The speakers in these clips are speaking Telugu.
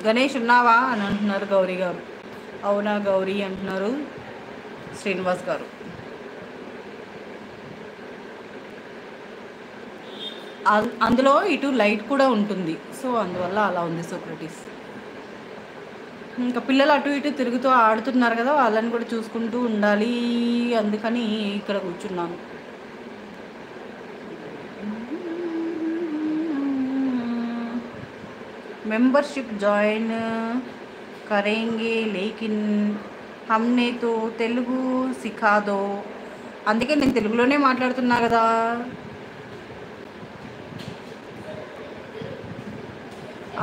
గణేష్ ఉన్నావా అని అంటున్నారు గౌరీ గారు. అవునా గౌరీ అంటున్నారు శ్రీనివాస్ గారు. అందులో ఇటు లైట్ కూడా ఉంటుంది, సో అందువల్ల అలా ఉంది సోక్రటీస్. ఇంకా పిల్లలు అటు ఇటు తిరుగుతూ ఆడుతున్నారు కదా, వాళ్ళని కూడా చూసుకుంటూ ఉండాలి, అందుకని ఇక్కడ కూర్చున్నాను. మెంబర్షిప్ జాయిన్ కరేంగే లేకిన్ హమ్నే తో తెలుగు సిఖాదో. అందుకే నేను తెలుగులోనే మాట్లాడుతున్నా కదా.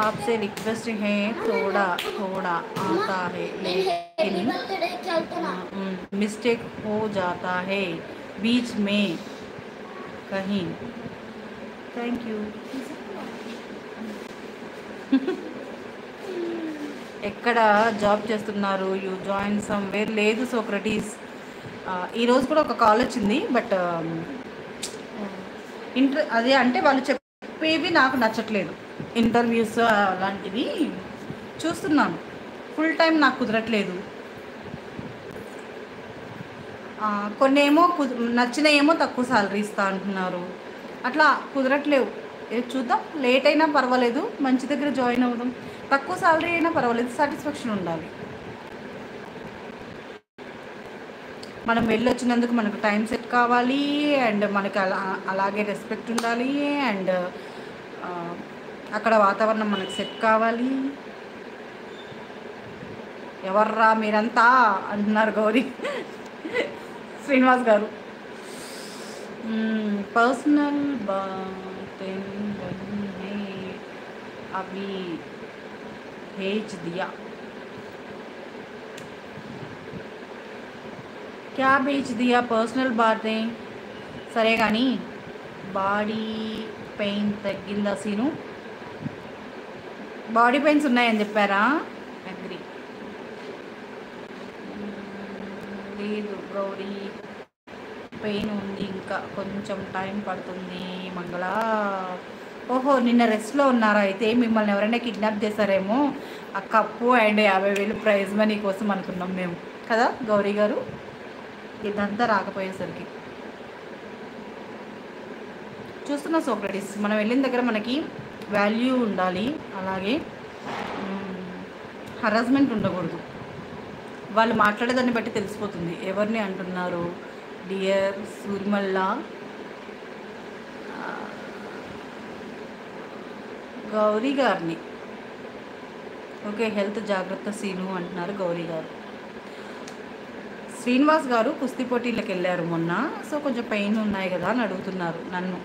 आपसे रिक्वेस्ट है, थोड़ा थोड़ा आता है लेकिन मिस्टेक हो जाता है बीच में कहीं. Thank you. ఎక్కడ జాబ్ చేస్తున్నారు? You join somewhere. లేదు సోక్రటీస్, ఈరోజు కూడా ఒక కాల్ వచ్చింది, బట్ అదే అంటే వాళ్ళు చెప్పేవి నాకు నచ్చట్లేదు. ఇంటర్వ్యూస్ అలాంటివి చూస్తున్నాను, ఫుల్ టైం నాకు కుదరట్లేదు. కొన్ని ఏమో నచ్చిన ఏమో తక్కువ సాలరీ ఇస్తా అంటున్నారు, అట్లా కుదరట్లేవు. చూద్దాం, లేట్ అయినా పర్వాలేదు, మంచి దగ్గర జాయిన్ అవుదాం. తక్కువ సాలరీ అయినా పర్వాలేదు, సాటిస్ఫాక్షన్ ఉండాలి. మనం వెళ్ళొచ్చినందుకు మనకు టైం సెట్ కావాలి, అండ్ మనకి అలాగే రెస్పెక్ట్ ఉండాలి, అండ్ అక్కడ వాతావరణం మనకు సెట్ కావాలి. ఎవర్రా మీరంతా అంటున్నారు గౌరీ శ్రీనివాస్ గారు. పర్సనల్ అవి भेज दिया. क्या भेज दिया? पर्सनल बातें. సరే కానీ బాడీ పెయిన్ తగ్గిందా సీను? బాడీ పెయిన్స్ ఉన్నాయని చెప్పారా? అగ్రి. లేదు గౌరీ, పెయిన్ ఉంది, ఇంకా కొంచెం టైం పడుతుంది. మంగళ, ఓహో నిన్న రెస్ట్లో ఉన్నారా? అయితే మిమ్మల్ని ఎవరైనా కిడ్నాప్ చేశారేమో, ఆ కప్పు అండ్ 50,000 ప్రైజ్ మనీ కోసం అనుకున్నాం మేము కదా గౌరీ గారు. ఇదంతా రాకపోయేసరికి చూస్తున్నా సోక్రటీస్, మనం వెళ్ళిన దగ్గర మనకి వాల్యూ ఉండాలి, అలాగే హరాస్మెంట్ ఉండకూడదు. వాళ్ళు మాట్లాడేదాన్ని బట్టి తెలిసిపోతుంది ఎవరిని అంటున్నారు. డియర్ సూర్మల్లా, గౌరీ గారిని. ఓకే, హెల్త్ జాగ్రత్త సీను అంటున్నారు గౌరీ గారు. శ్రీనివాస్ గారు కుస్తీ పోటీలకు వెళ్ళారు మొన్న, సో కొంచెం పెయిన్ ఉన్నాయి కదా అని అడుగుతున్నారు నన్ను.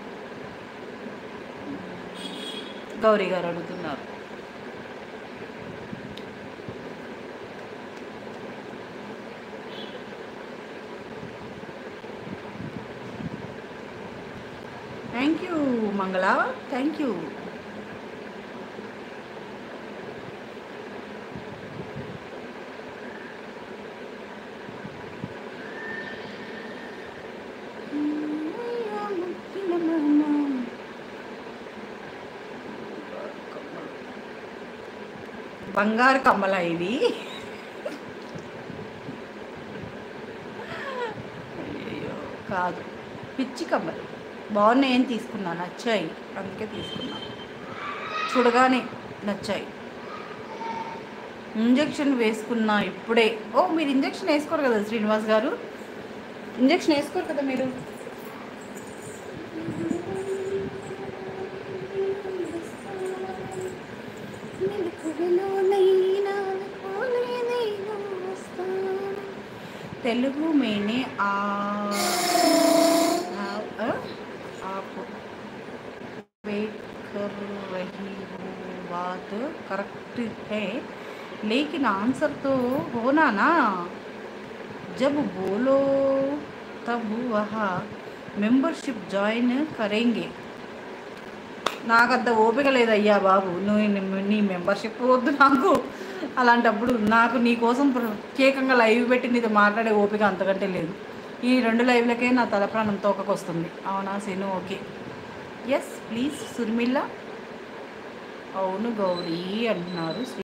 గౌరీ గారు అడుగుతున్నారు. థ్యాంక్ యూ మంగళ, థ్యాంక్ యూ. బంగారు కమ్మల ఇవి. అయ్యో కాదు, పిచ్చి కమ్మలు. బాగున్నాయని తీసుకున్నా, నచ్చాయి అందుకే తీసుకున్నా, చూడగానే నచ్చాయి. ఇంజెక్షన్ వేసుకున్నా ఇప్పుడే. ఓ మీరు ఇంజెక్షన్ వేసుకోరు కదా శ్రీనివాస్ గారు? ఇంజెక్షన్ వేసుకోరు కదా మీరు? తెలుగు మేనే आप वेट कर रही हो, बात करेक्ट है, लेकिन आंसर तो होना ना, जब बोलो तब वहाँ మెంబర్షిప్ జాయిన్ కరేంగే. నాకంత ఓపిక లేదయ్యా బాబు, నువ్వు నీ మెంబర్షిప్ వద్దు నాకు. అలాంటప్పుడు నాకు నీ కోసం ప్రత్యేకంగా లైవ్ పెట్టి నీతో మాట్లాడే ఓపిక అంతకంటే లేదు. ఈ 2 లైవ్లకే నా తల ప్రాణం తోకకొస్తుంది. అవునా సీను? ఓకే, ఎస్ ప్లీజ్ సుర్మిల్లా. అవును గౌరీ అంటున్నారు.